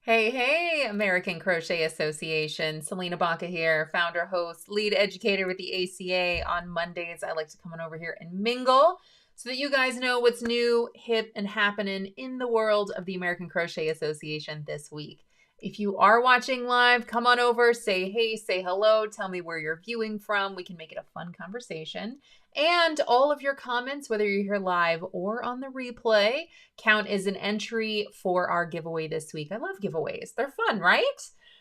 Hey, hey, American Crochet Association. Selena Baca here, founder, host, lead educator with the ACA. On Mondays, I like to come on over here and mingle so that you guys know what's new, hip, and happening in the world of the American Crochet Association this week. If you are watching live, come on over, say hey, say hello, tell me where you're viewing from. We can make it a fun conversation. And all of your comments, whether you're here live or on the replay, count as an entry for our giveaway this week. I love giveaways. They're fun, right?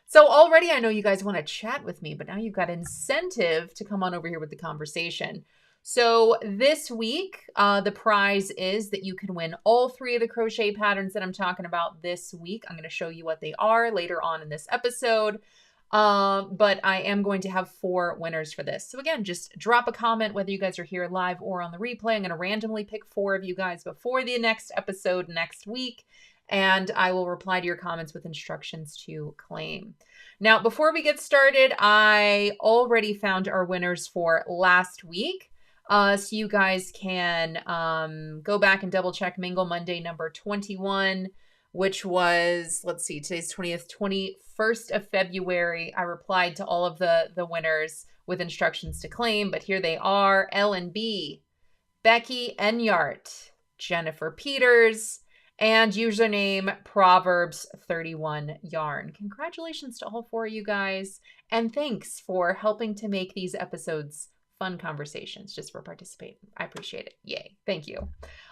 So already I know you guys want to chat with me, but now you've got incentive to come on over here with the conversation. So this week, the prize is that you can win all 3 of the crochet patterns that I'm talking about this week. I'm going to show you what they are later on in this episode. But I am going to have 4 winners for this. So again, just drop a comment, whether you guys are here live or on the replay. I'm going to randomly pick 4 of you guys before the next episode next week, and I will reply to your comments with instructions to claim. Now, before we get started, I already found our winners for last week. So you guys can go back and double check Mingle Monday number 21, which was, let's see, today's 20th, 21st of February. I replied to all of the winners with instructions to claim, but here they are: L&B, Becky Enyart, Jennifer Peters, and username Proverbs31Yarn. Congratulations to all 4 of you guys, and thanks for helping to make these episodes fun conversations just for participating. I appreciate it. Yay. Thank you.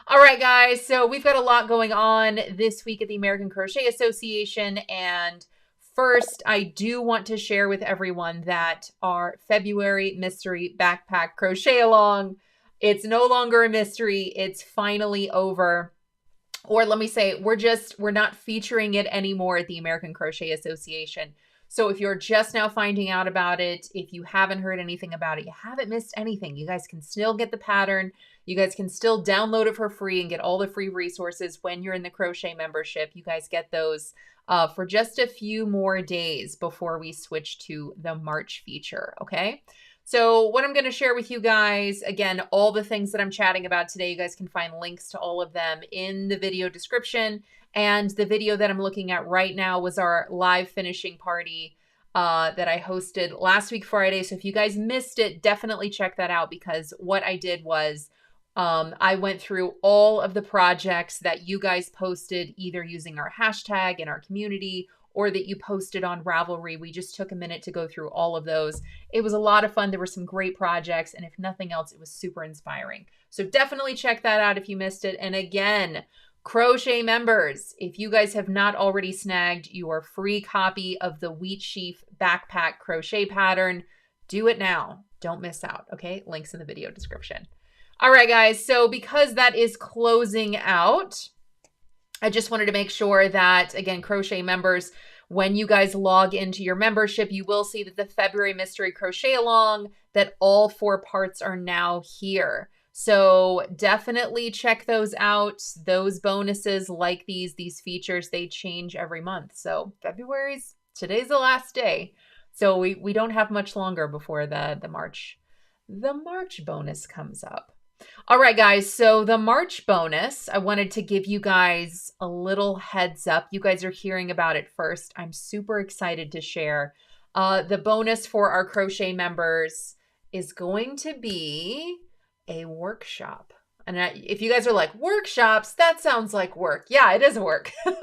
All right, guys. So we've got a lot going on this week at the American Crochet Association. And first, I do want to share with everyone that our February mystery backpack crochet along, it's no longer a mystery. It's finally over. Or let me say, we're not featuring it anymore at the American Crochet Association. So if you're just now finding out about it, if you haven't heard anything about it, you haven't missed anything. You guys can still get the pattern. You guys can still download it for free and get all the free resources when you're in the crochet membership. You guys get those for just a few more days before we switch to the March feature, okay? So what I'm going to share with you guys, again, all the things that I'm chatting about today, you guys can find links to all of them in the video description. And the video that I'm looking at right now was our live finishing party that I hosted last week, Friday. So if you guys missed it, definitely check that out, because what I did was I went through all of the projects that you guys posted, either using our hashtag in our community or that you posted on Ravelry. We just took a minute to go through all of those. It was a lot of fun. There were some great projects, and if nothing else, it was super inspiring. So definitely check that out if you missed it. And again, crochet members, if you guys have not already snagged your free copy of the Wheat Sheaf Backpack Crochet Pattern, do it now. Don't miss out, okay? Links in the video description. All right, guys, so because that is closing out, I just wanted to make sure that, again, crochet members, when you guys log into your membership, you will see that the February Mystery Crochet Along, that all 4 parts are now here. So definitely check those out. Those bonuses, like these features, they change every month. So today's the last day. So we don't have much longer before the March bonus comes up. All right, guys. So the March bonus, I wanted to give you guys a little heads up. You guys are hearing about it first. I'm super excited to share. The bonus for our crochet members is going to be a workshop. And if you guys are like, workshops, that sounds like work. Yeah, it is work, but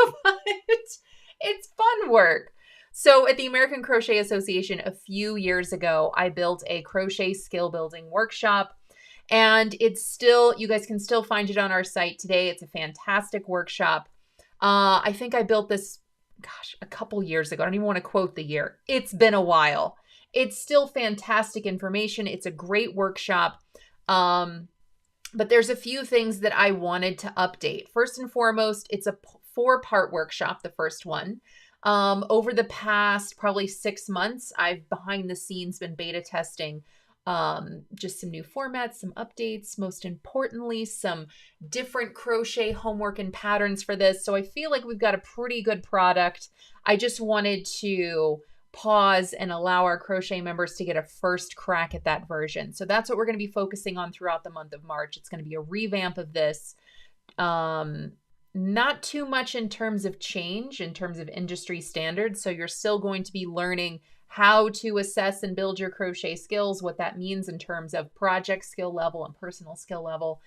it's fun work. So at the American Crochet Association, a few years ago, I built a crochet skill building workshop, and it's still, you guys can still find it on our site today. It's a fantastic workshop. I think I built this, a couple years ago. I don't even want to quote the year. It's been a while. It's still fantastic information. It's a great workshop. But there's a few things that I wanted to update. First and foremost, it's a 4-part workshop, the first one. Over the past probably 6 months, I've behind the scenes been beta testing just some new formats, some updates, most importantly, some different crochet homework and patterns for this. So I feel like we've got a pretty good product. I just wanted to pause and allow our crochet members to get a first crack at that version. So that's what we're going to be focusing on throughout the month of March. It's going to be a revamp of this. not too much in terms of change, in terms of industry standards. So you're still going to be learning how to assess and build your crochet skills, what that means in terms of project skill level and personal skill level.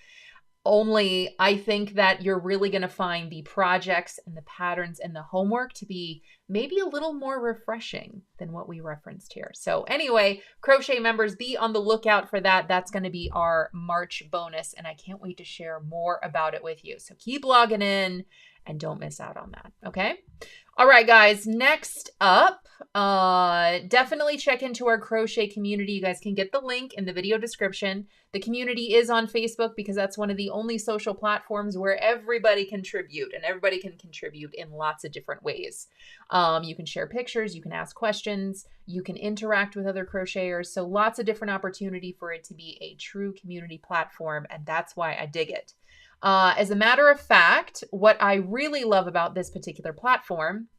Only I think that you're really going to find the projects and the patterns and the homework to be maybe a little more refreshing than what we referenced here. So anyway, crochet members, be on the lookout for that. That's going to be our March bonus, and I can't wait to share more about it with you. So keep logging in and don't miss out on that. Okay. All right, guys, next up, definitely check into our crochet community. You guys can get the link in the video description. The community is on Facebook because that's one of the only social platforms where everybody contribute, and everybody can contribute in lots of different ways. You can share pictures, you can ask questions, you can interact with other crocheters. So lots of different opportunity for it to be a true community platform, and that's why I dig it. As a matter of fact, what I really love about this particular platform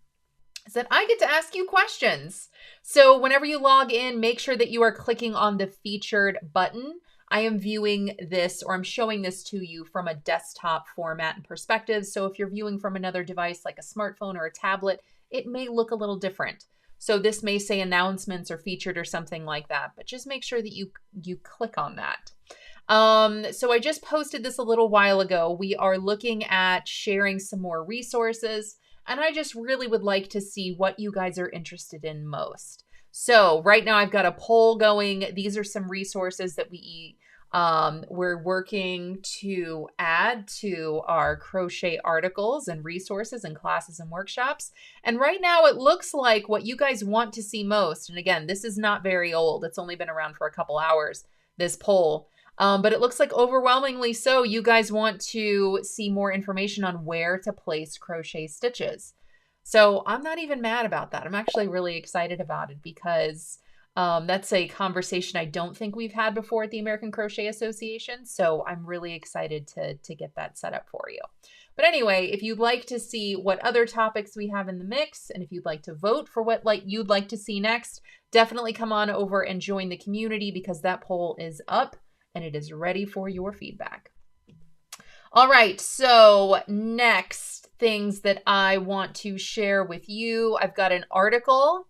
is that I get to ask you questions. So whenever you log in, make sure that you are clicking on the featured button. I am viewing this, or I'm showing this to you from a desktop format and perspective. So if you're viewing from another device like a smartphone or a tablet, it may look a little different. So this may say announcements or featured or something like that, but just make sure that you click on that. So I just posted this a little while ago. We are looking at sharing some more resources, and I just really would like to see what you guys are interested in most. So right now I've got a poll going. These are some resources that we're working to add to our crochet articles and resources and classes and workshops. And right now it looks like what you guys want to see most, and again, this is not very old. It's only been around for a couple hours, this poll. But it looks like overwhelmingly so, you guys want to see more information on where to place crochet stitches. So I'm not even mad about that. I'm actually really excited about it because that's a conversation I don't think we've had before at the American Crochet Association. So I'm really excited to get that set up for you. But anyway, if you'd like to see what other topics we have in the mix, and if you'd like to vote for what you'd like to see next, definitely come on over and join the community because that poll is up and it is ready for your feedback. All right, so next things that I want to share with you. I've got an article.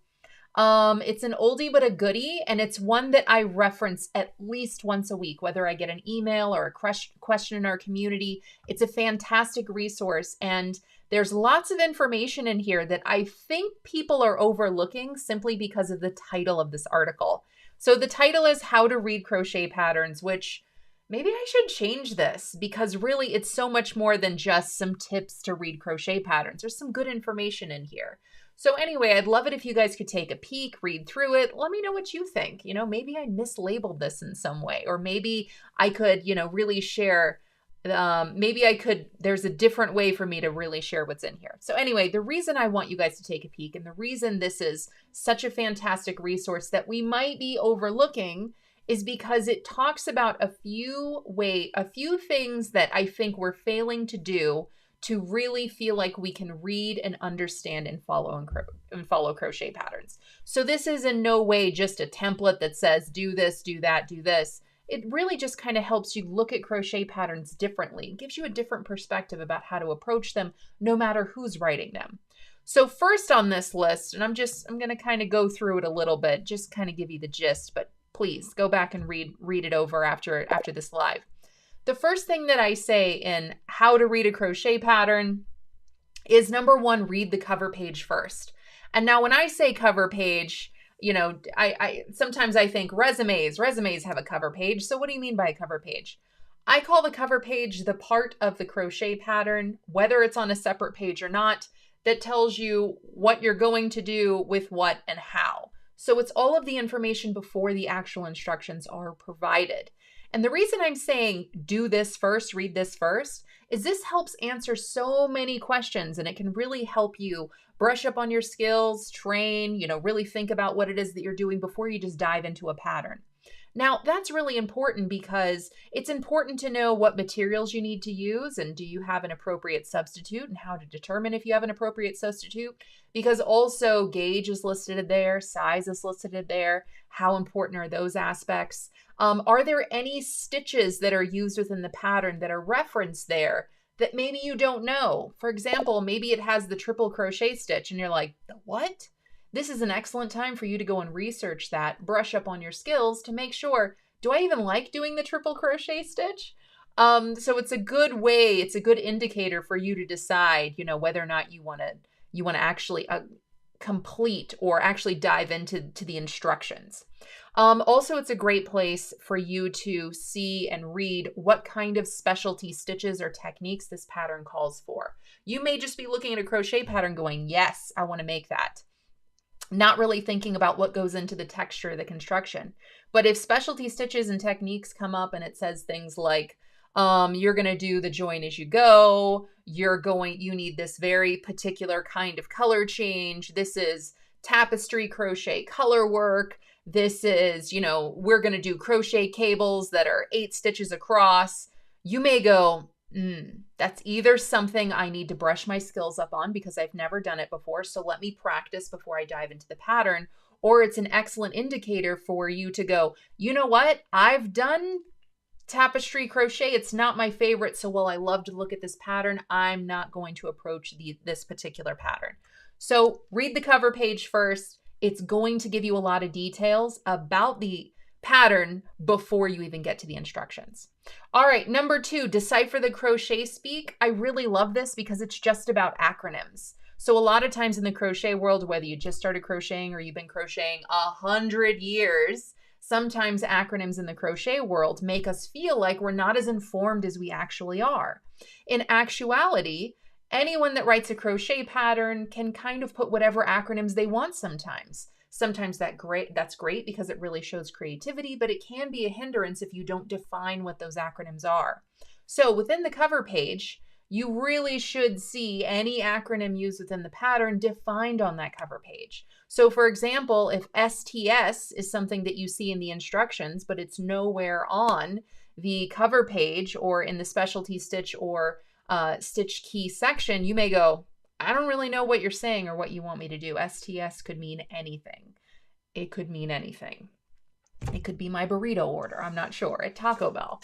It's an oldie but a goodie, and it's one that I reference at least once a week, whether I get an email or a question in our community. It's a fantastic resource, and there's lots of information in here that I think people are overlooking simply because of the title of this article. So the title is How to Read Crochet Patterns, which maybe I should change this because really it's so much more than just some tips to read crochet patterns. There's some good information in here. So anyway, I'd love it if you guys could take a peek, read through it. Let me know what you think. You know, maybe I mislabeled this in some way, or maybe I could, really share. There's a different way for me to really share what's in here. So anyway, the reason I want you guys to take a peek and the reason this is such a fantastic resource that we might be overlooking is because it talks about a few things that I think we're failing to do to really feel like we can read and understand and follow crochet patterns. So this is in no way just a template that says do this, do that, do this. It really just kind of helps you look at crochet patterns differently. It gives you a different perspective about how to approach them, no matter who's writing them. So first on this list, and I'm going to kind of go through it a little bit, just kind of give you the gist, but please go back and read it over after this live. The first thing that I say in how to read a crochet pattern is number one, read the cover page first. And now when I say cover page, I sometimes I think resumes have a cover page. So what do you mean by a cover page? I call the cover page the part of the crochet pattern, whether it's on a separate page or not, that tells you what you're going to do with what and how. So it's all of the information before the actual instructions are provided. And the reason I'm saying do this first, read this first, is this helps answer so many questions, and it can really help you brush up on your skills, train, really think about what it is that you're doing before you just dive into a pattern. Now, that's really important because it's important to know what materials you need to use, and do you have an appropriate substitute, and how to determine if you have an appropriate substitute, because also gauge is listed there, size is listed there. How important are those aspects? Are there any stitches that are used within the pattern that are referenced there that maybe you don't know. For example, maybe it has the triple crochet stitch and you're like, the what? This is an excellent time for you to go and research that, brush up on your skills to make sure, do I even like doing the triple crochet stitch? So it's a good way, it's a good indicator for you to decide, you know, whether or not you want to actually complete or actually dive into the instructions. Also, it's a great place for you to see and read what kind of specialty stitches or techniques this pattern calls for. You may just be looking at a crochet pattern going, yes, I want to make that. Not really thinking about what goes into the texture of the construction. But if specialty stitches and techniques come up and it says things like, you're going to do the join as you go, you need this very particular kind of color change. This is tapestry crochet color work. This is, you know, we're going to do crochet cables that are 8 stitches across. You may go, that's either something I need to brush my skills up on because I've never done it before, so let me practice before I dive into the pattern, or it's an excellent indicator for you to go, you know what, I've done tapestry crochet. It's not my favorite, so while I love to look at this pattern, I'm not going to approach this particular pattern. So read the cover page first. It's going to give you a lot of details about the pattern before you even get to the instructions. All right, number 2, decipher the crochet speak. I really love this because it's just about acronyms. So a lot of times in the crochet world, whether you just started crocheting or you've been crocheting 100 years, sometimes acronyms in the crochet world make us feel like we're not as informed as we actually are. In actuality, anyone that writes a crochet pattern can kind of put whatever acronyms they want sometimes. Sometimes that's great because it really shows creativity, but it can be a hindrance if you don't define what those acronyms are. So within the cover page, you really should see any acronym used within the pattern defined on that cover page. So for example, if STS is something that you see in the instructions, but it's nowhere on the cover page or in the specialty stitch or stitch key section, you may go, I don't really know what you're saying or what you want me to do. STS could mean anything. It could mean anything. It could be my burrito order. I'm not sure. At Taco Bell.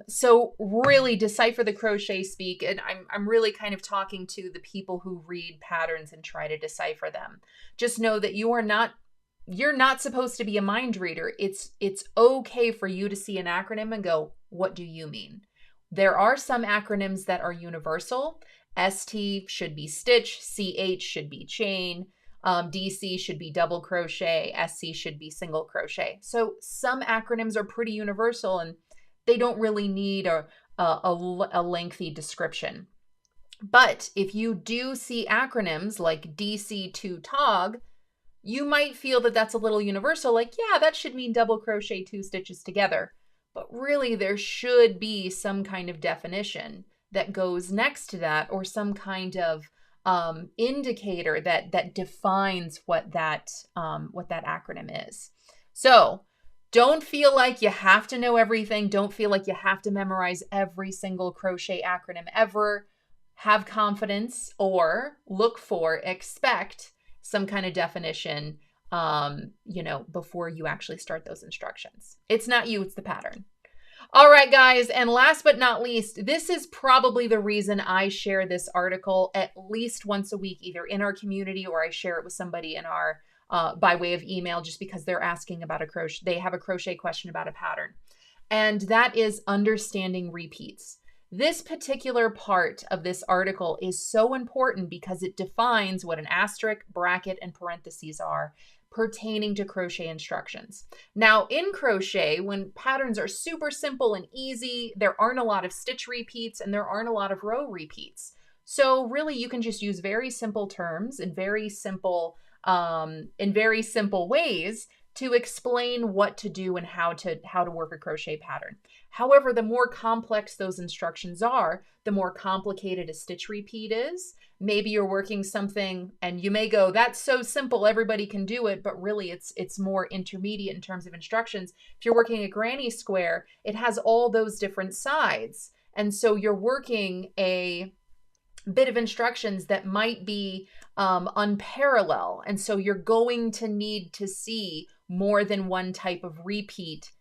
So really decipher the crochet speak. And I'm really kind of talking to the people who read patterns and try to decipher them. Just know that you're not supposed to be a mind reader. It's okay for you to see an acronym and go, what do you mean? There are some acronyms that are universal. ST should be stitch, CH should be chain, DC should be double crochet, SC should be single crochet. So some acronyms are pretty universal and they don't really need a lengthy description. But if you do see acronyms like DC2 TOG, you might feel that that's a little universal, like, yeah, that should mean double crochet 2 stitches together. But really there should be some kind of definition that goes next to that, or some kind of indicator that defines what that acronym is. So don't feel like you have to know everything. Don't feel like you have to memorize every single crochet acronym ever. Have confidence, or expect some kind of definition, before you actually start those instructions. It's not you, it's the pattern. All right, guys, and last but not least, this is probably the reason I share this article at least once a week, either in our community or I share it with somebody in our by way of email, just because they're asking about they have a crochet question about a pattern. And that is understanding repeats. This particular part of this article is so important because it defines what an asterisk, bracket, and parentheses are pertaining to crochet instructions. Now, in crochet, when patterns are super simple and easy, there aren't a lot of stitch repeats and there aren't a lot of row repeats. So really, you can just use very simple terms and very simple ways to explain what to do and how to work a crochet pattern. However, the more complex those instructions are, the more complicated a stitch repeat is. Maybe you're working something and you may go, that's so simple, everybody can do it, but really it's more intermediate in terms of instructions. If you're working a granny square, it has all those different sides. And so you're working a bit of instructions that might be unparalleled. And so you're going to need to see more than one type of repeat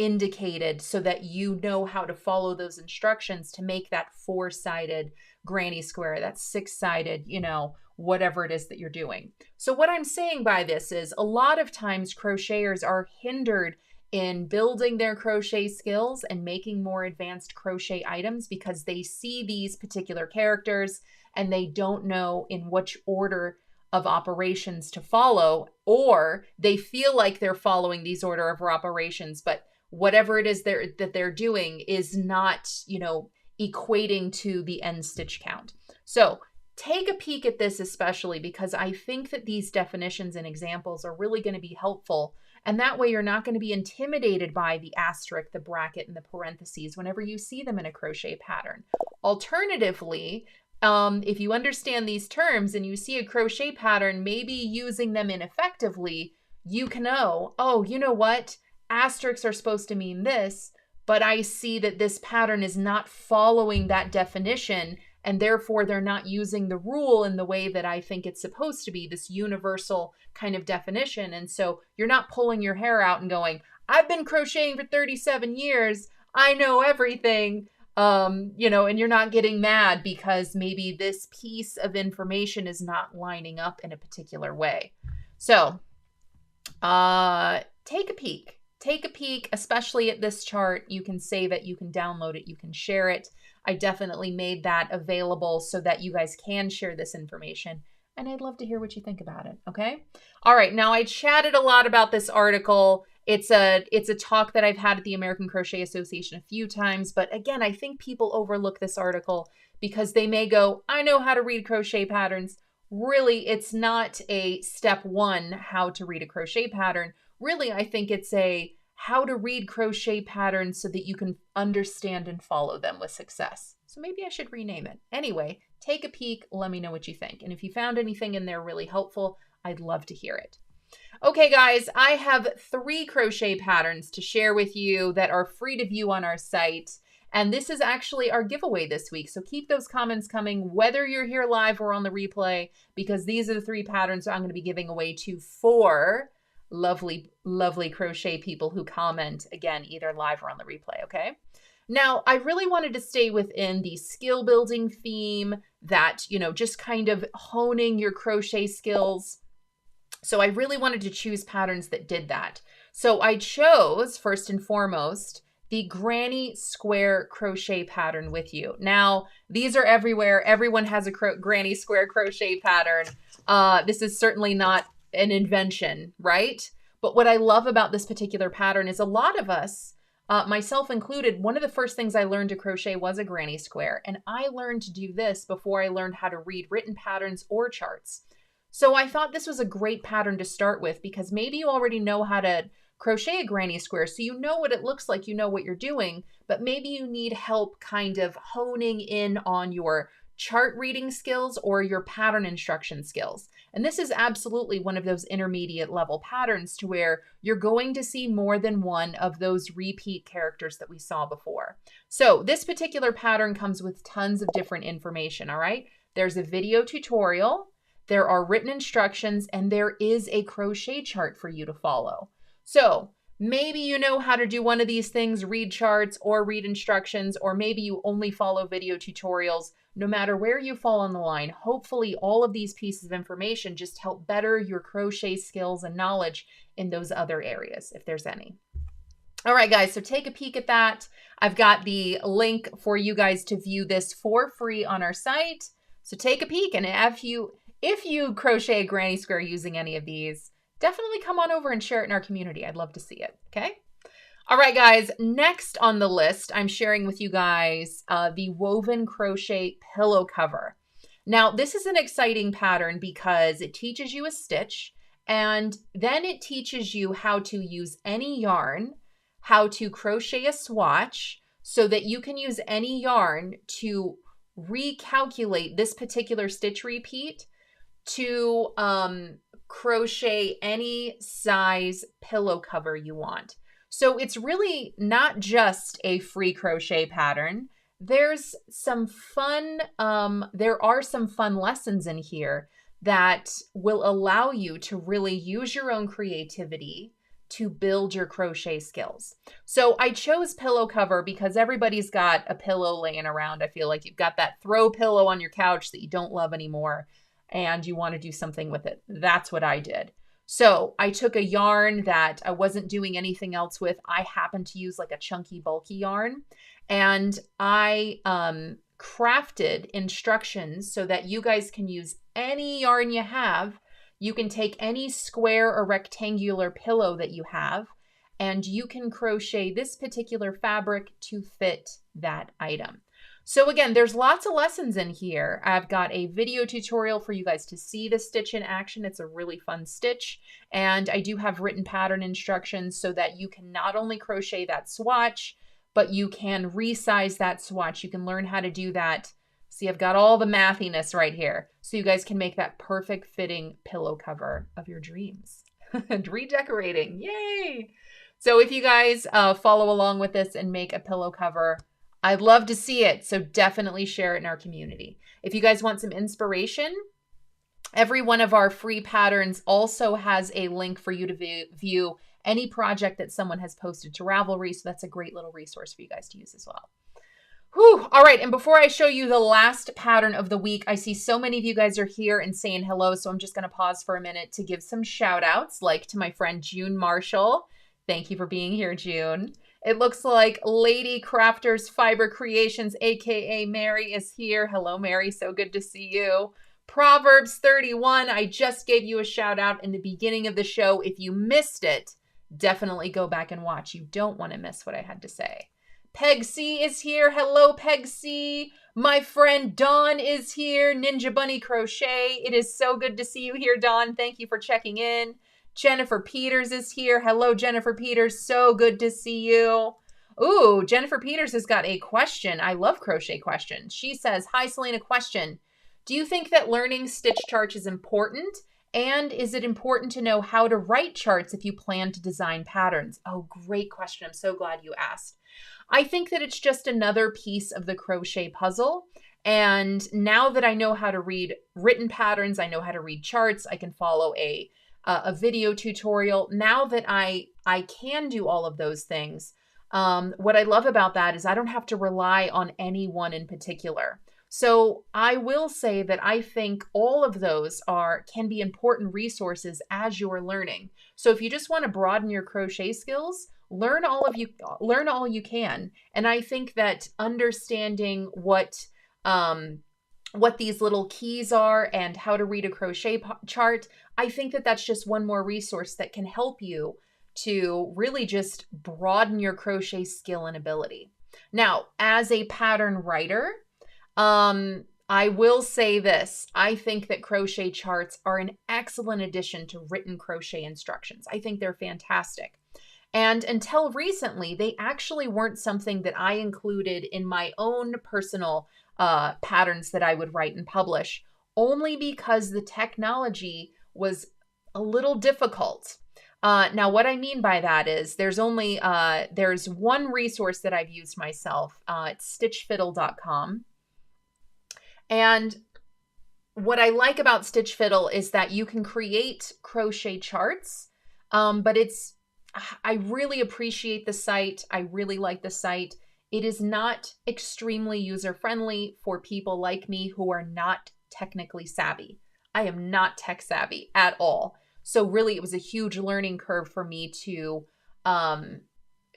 indicated so that you know how to follow those instructions to make that 4-sided granny square, that 6-sided, you know, whatever it is that you're doing. So what I'm saying by this is a lot of times crocheters are hindered in building their crochet skills and making more advanced crochet items because they see these particular characters and they don't know in which order of operations to follow, or they feel like they're following these order of operations, but whatever it is that they're doing is not, you know, equating to the end stitch count. So take a peek at this, especially because I think that these definitions and examples are really going to be helpful. And that way you're not going to be intimidated by the asterisk, the bracket, and the parentheses whenever you see them in a crochet pattern. Alternatively, if you understand these terms and you see a crochet pattern, maybe using them ineffectively, you can know, oh, you know what? Asterisks are supposed to mean this, but I see that this pattern is not following that definition, and therefore they're not using the rule in the way that I think it's supposed to be, this universal kind of definition. And so you're not pulling your hair out and going, I've been crocheting for 37 years. I know everything. You know, and you're not getting mad because maybe this piece of information is not lining up in a particular way. So, take a peek. Take a peek, especially at this chart. You can save it, you can download it, you can share it. I definitely made that available so that you guys can share this information. And I'd love to hear what you think about it, okay? All right, now I chatted a lot about this article. It's a talk that I've had at the American Crochet Association a few times. But again, I think people overlook this article because they may go, I know how to read crochet patterns. Really, it's not a step 1, how to read a crochet pattern. Really, I think it's a how to read crochet patterns so that you can understand and follow them with success. So maybe I should rename it. Anyway, take a peek. Let me know what you think. And if you found anything in there really helpful, I'd love to hear it. Okay, guys, I have 3 crochet patterns to share with you that are free to view on our site. And this is actually our giveaway this week. So keep those comments coming, whether you're here live or on the replay, because these are the 3 patterns I'm going to be giving away to 4 lovely, lovely crochet people who comment, again, either live or on the replay, okay? Now, I really wanted to stay within the skill building theme that, you know, just kind of honing your crochet skills. So I really wanted to choose patterns that did that. So I chose, first and foremost, the granny square crochet pattern with you. Now, these are everywhere. Everyone has a granny square crochet pattern. This is certainly not an invention, right? But what I love about this particular pattern is a lot of us, myself included, one of the first things I learned to crochet was a granny square. And I learned to do this before I learned how to read written patterns or charts. So I thought this was a great pattern to start with because maybe you already know how to crochet a granny square, so you know what it looks like, you know what you're doing, but maybe you need help kind of honing in on your chart reading skills or your pattern instruction skills. And this is absolutely one of those intermediate level patterns to where you're going to see more than one of those repeat characters that we saw before. So this particular pattern comes with tons of different information, all right? There's a video tutorial, there are written instructions, and there is a crochet chart for you to follow. So maybe you know how to do one of these things, read charts or read instructions, or maybe you only follow video tutorials. No matter where you fall on the line, hopefully all of these pieces of information just help better your crochet skills and knowledge in those other areas, if there's any. All right, guys, so take a peek at that. I've got the link for you guys to view this for free on our site. So take a peek, and if you crochet a granny square using any of these, definitely come on over and share it in our community. I'd love to see it, okay? All right, guys, next on the list, I'm sharing with you guys the woven crochet pillow cover. Now, this is an exciting pattern because it teaches you a stitch, and then it teaches you how to use any yarn, how to crochet a swatch, so that you can use any yarn to recalculate this particular stitch repeat to crochet any size pillow cover you want. So it's really not just a free crochet pattern. There's some fun, there are some fun lessons in here that will allow you to really use your own creativity to build your crochet skills. So I chose pillow cover because everybody's got a pillow laying around. I feel like you've got that throw pillow on your couch that you don't love anymore and you want to do something with it. That's what I did. So I took a yarn that I wasn't doing anything else with. I happened to use like a chunky, bulky yarn, and I crafted instructions so that you guys can use any yarn you have. You can take any square or rectangular pillow that you have, and you can crochet this particular fabric to fit that item. So again, there's lots of lessons in here. I've got a video tutorial for you guys to see the stitch in action. It's a really fun stitch. And I do have written pattern instructions so that you can not only crochet that swatch, but you can resize that swatch. You can learn how to do that. See, I've got all the mathiness right here. So you guys can make that perfect fitting pillow cover of your dreams. And redecorating, yay! So if you guys follow along with this and make a pillow cover, I'd love to see it. So definitely share it in our community. If you guys want some inspiration, every one of our free patterns also has a link for you to view any project that someone has posted to Ravelry. So that's a great little resource for you guys to use as well. Whew. All right. And before I show you the last pattern of the week, I see so many of you guys are here and saying hello. So I'm just going to pause for a minute to give some shout outs, like to my friend June Marshall. Thank you for being here, June. It looks like Lady Crafters Fiber Creations, aka Mary, is here. Hello, Mary. So good to see you. Proverbs 31. I just gave you a shout out in the beginning of the show. If you missed it, definitely go back and watch. You don't want to miss what I had to say. Peg C is here. Hello, Peg C. My friend Dawn is here. Ninja Bunny Crochet. It is so good to see you here, Dawn. Thank you for checking in. Jennifer Peters is here. Hello, Jennifer Peters. So good to see you. Ooh, Jennifer Peters has got a question. I love crochet questions. She says, hi, Selena, question. Do you think that learning stitch charts is important? And is it important to know how to write charts if you plan to design patterns? Oh, great question. I'm so glad you asked. I think that it's just another piece of the crochet puzzle. And now that I know how to read written patterns, I know how to read charts, I can follow a video tutorial. Now that I can do all of those things, what I love about that is I don't have to rely on anyone in particular. So I will say that I think all of those can be important resources as you're learning. So if you just want to broaden your crochet skills, learn all you can. And I think that understanding what these little keys are and how to read a crochet chart, I think that that's just one more resource that can help you to really just broaden your crochet skill and ability. Now, as a pattern writer, I will say this. I think that crochet charts are an excellent addition to written crochet instructions. I think they're fantastic. And until recently, they actually weren't something that I included in my own personal patterns that I would write and publish, only because the technology was a little difficult. Now, what I mean by that is there's one resource that I've used myself. It's stitchfiddle.com. And what I like about Stitch Fiddle is that you can create crochet charts, but I really appreciate the site. I really like the site. It is not extremely user-friendly for people like me who are not technically savvy. I am not tech savvy at all. So really, it was a huge learning curve for me to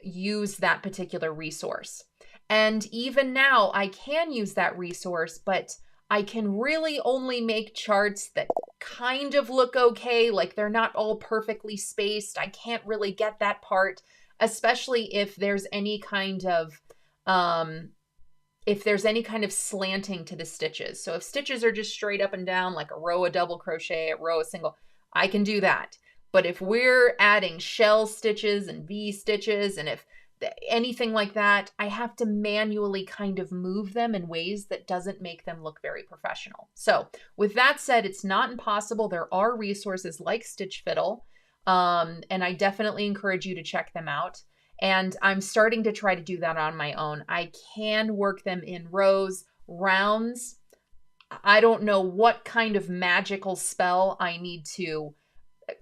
use that particular resource. And even now, I can use that resource, but I can really only make charts that kind of look okay, like they're not all perfectly spaced. I can't really get that part, especially if there's any kind of slanting to the stitches. So if stitches are just straight up and down, like a row of double crochet, a row of single, I can do that. But if we're adding shell stitches and V stitches, and if anything like that, I have to manually kind of move them in ways that doesn't make them look very professional. So with that said, it's not impossible. There are resources like Stitch Fiddle, and I definitely encourage you to check them out. And I'm starting to try to do that on my own. I can work them in rows, rounds. I don't know what kind of magical spell I need to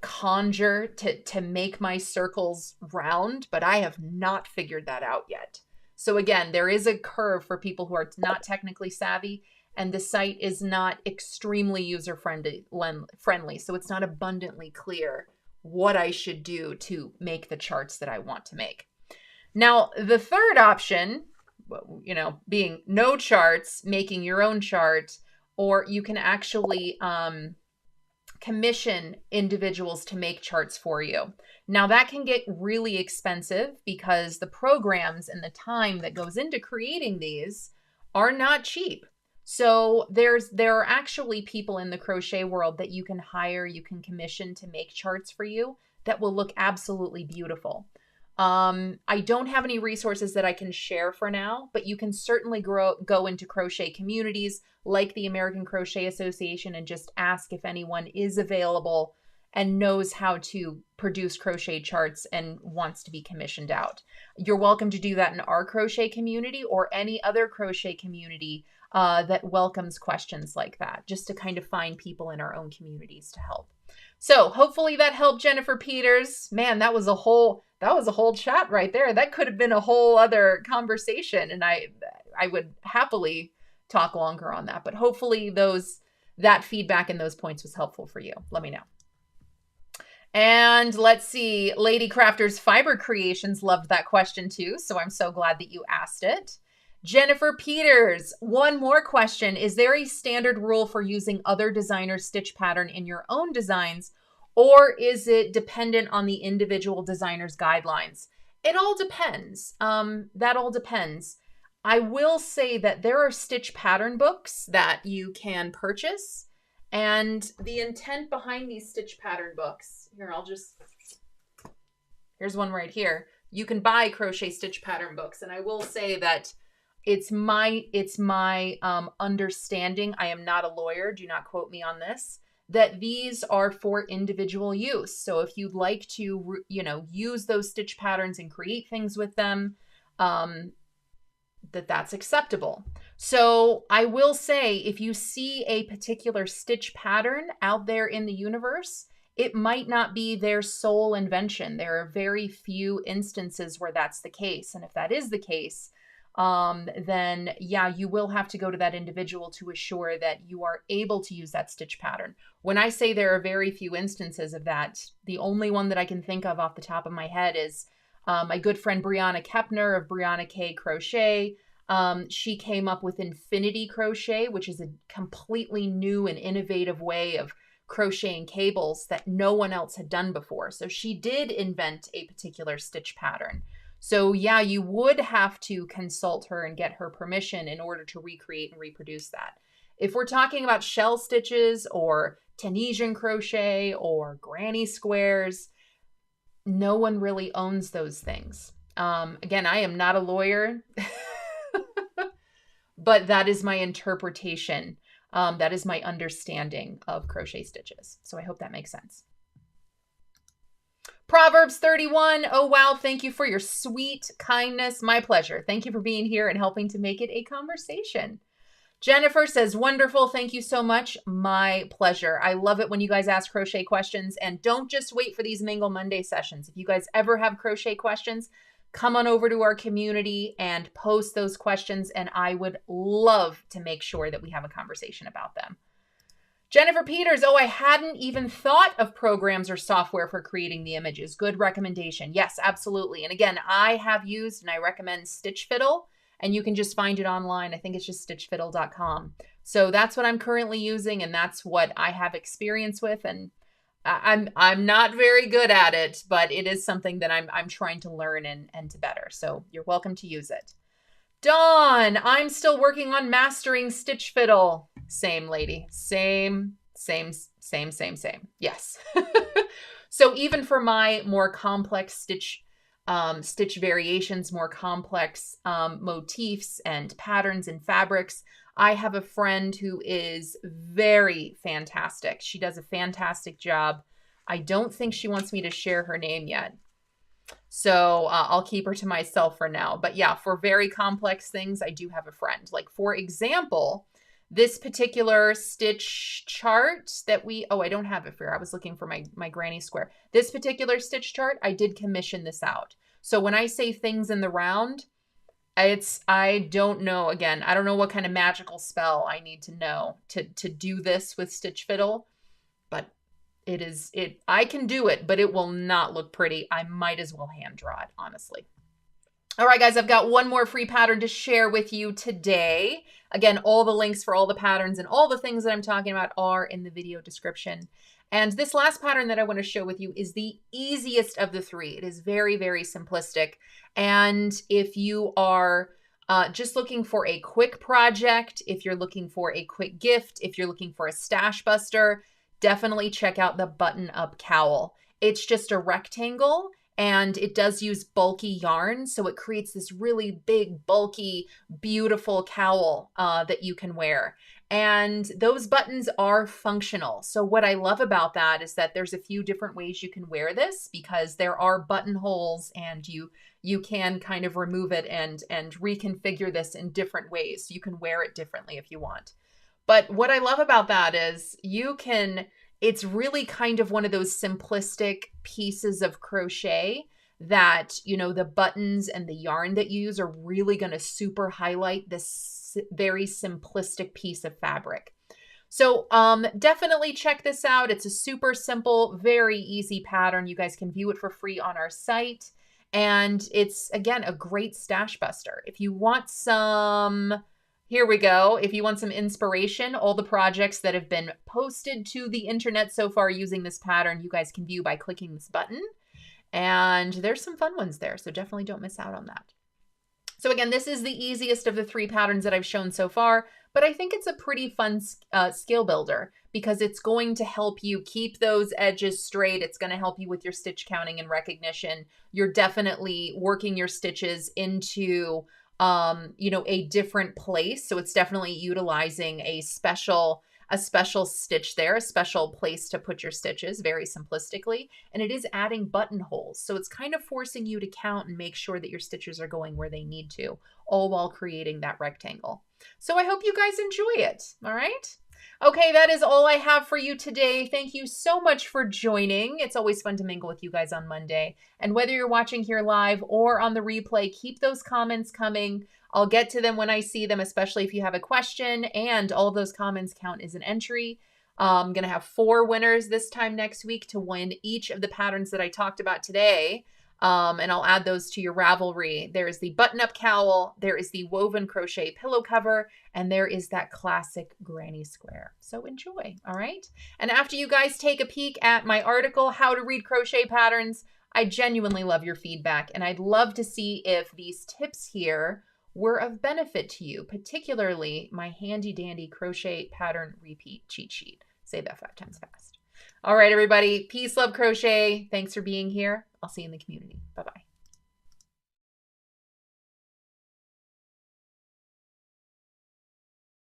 conjure to make my circles round, but I have not figured that out yet. So again, there is a curve for people who are not technically savvy, and the site is not extremely user-friendly, so it's not abundantly clear what I should do to make the charts that I want to make. Now, the third option, you know, being no charts, making your own chart, or you can actually commission individuals to make charts for you. Now, that can get really expensive because the programs and the time that goes into creating these are not cheap. So there are actually people in the crochet world that you can hire, you can commission to make charts for you that will look absolutely beautiful. I don't have any resources that I can share for now, but you can certainly go into crochet communities like the American Crochet Association and just ask if anyone is available and knows how to produce crochet charts and wants to be commissioned out. You're welcome to do that in our crochet community or any other crochet community that welcomes questions like that, just to kind of find people in our own communities to help. So hopefully that helped, Jennifer Peters. Man, that was a whole chat right there. That could have been a whole other conversation, and I would happily talk longer on that. But hopefully that feedback and those points was helpful for you. Let me know. And let's see, Lady Crafter's Fiber Creations loved that question too, so I'm so glad that you asked it. Jennifer Peters, one more question. Is there a standard rule for using other designers' stitch pattern in your own designs, or is it dependent on the individual designer's guidelines? It all depends. That all depends. I will say that there are stitch pattern books that you can purchase, and the intent behind these stitch pattern books, here's one right here. You can buy crochet stitch pattern books, and I will say that it's my understanding, I am not a lawyer, do not quote me on this, that these are for individual use. So if you'd like to, use those stitch patterns and create things with them, that's acceptable. So I will say, if you see a particular stitch pattern out there in the universe, it might not be their sole invention. There are very few instances where that's the case. And if that is the case, then yeah, you will have to go to that individual to assure that you are able to use that stitch pattern. When I say there are very few instances of that, the only one that I can think of off the top of my head is my good friend Brianna Kepner of Brianna K Crochet. She came up with infinity crochet, which is a completely new and innovative way of crocheting cables that no one else had done before. So she did invent a particular stitch pattern. So yeah, you would have to consult her and get her permission in order to recreate and reproduce that. If we're talking about shell stitches or Tunisian crochet or granny squares, no one really owns those things. Again, I am not a lawyer, but that is my interpretation. That is my understanding of crochet stitches. So I hope that makes sense. Proverbs 31. Oh, wow. Thank you for your sweet kindness. My pleasure. Thank you for being here and helping to make it a conversation. Jennifer says, wonderful. Thank you so much. My pleasure. I love it when you guys ask crochet questions, and don't just wait for these Mingle Monday sessions. If you guys ever have crochet questions, come on over to our community and post those questions, and I would love to make sure that we have a conversation about them. Jennifer Peters, oh, I hadn't even thought of programs or software for creating the images. Good recommendation. Yes, absolutely. And again, I have used and I recommend Stitch Fiddle, and you can just find it online. I think it's just stitchfiddle.com. So that's what I'm currently using, and that's what I have experience with. And I'm not very good at it, but it is something that I'm trying to learn and to better. So you're welcome to use it. Dawn, I'm still working on mastering Stitch Fiddle. Same, lady. Same. Yes. So even for my more complex stitch variations, more complex motifs and patterns and fabrics, I have a friend who is very fantastic. She does a fantastic job. I don't think she wants me to share her name yet. So I'll keep her to myself for now. But yeah, for very complex things, I do have a friend. Like, for example, This particular stitch chart that I don't have it for, I was looking for my granny square. This particular stitch chart, I did commission this out. So when I say things in the round, I don't know, again, I don't know what kind of magical spell I need to know to do this with Stitch Fiddle, but I can do it, but it will not look pretty. I might as well hand draw it, honestly. All right, guys, I've got one more free pattern to share with you today. Again, all the links for all the patterns and all the things that I'm talking about are in the video description. And this last pattern that I want to show with you is the easiest of the three. It is very, very simplistic. And if you are just looking for a quick project, if you're looking for a quick gift, if you're looking for a stash buster, definitely check out the button-up cowl. It's just a rectangle, and it does use bulky yarn, so it creates this really big, bulky, beautiful cowl that you can wear. And those buttons are functional. So what I love about that is that there's a few different ways you can wear this, because there are buttonholes, and you can kind of remove it and reconfigure this in different ways. So you can wear it differently if you want. But what I love about that is it's really kind of one of those simplistic pieces of crochet that, the buttons and the yarn that you use are really going to super highlight this very simplistic piece of fabric. So definitely check this out. It's a super simple, very easy pattern. You guys can view it for free on our site. And it's, again, a great stash buster. If you want some... Here we go. If you want some inspiration, all the projects that have been posted to the internet so far using this pattern, you guys can view by clicking this button. And there's some fun ones there, so definitely don't miss out on that. So again, this is the easiest of the three patterns that I've shown so far, but I think it's a pretty fun skill builder, because it's going to help you keep those edges straight. It's going to help you with your stitch counting and recognition. You're definitely working your stitches into a different place. So it's definitely utilizing a special stitch there, a special place to put your stitches, very simplistically. And it is adding buttonholes. So it's kind of forcing you to count and make sure that your stitches are going where they need to, all while creating that rectangle. So I hope you guys enjoy it. All right. Okay, that is all I have for you today. Thank you so much for joining. It's always fun to mingle with you guys on Monday. And whether you're watching here live or on the replay, keep those comments coming. I'll get to them when I see them, especially if you have a question, and all of those comments count as an entry. I'm going to have 4 winners this time next week to win each of the patterns that I talked about today. And I'll add those to your Ravelry. There is the button-up cowl, there is the woven crochet pillow cover, and there is that classic granny square. So enjoy, all right? And after you guys take a peek at my article, How to Read Crochet Patterns, I genuinely love your feedback, and I'd love to see if these tips here were of benefit to you, particularly my handy-dandy crochet pattern repeat cheat sheet. Say that 5 times fast. All right, everybody. Peace, love, crochet. Thanks for being here. I'll see you in the community.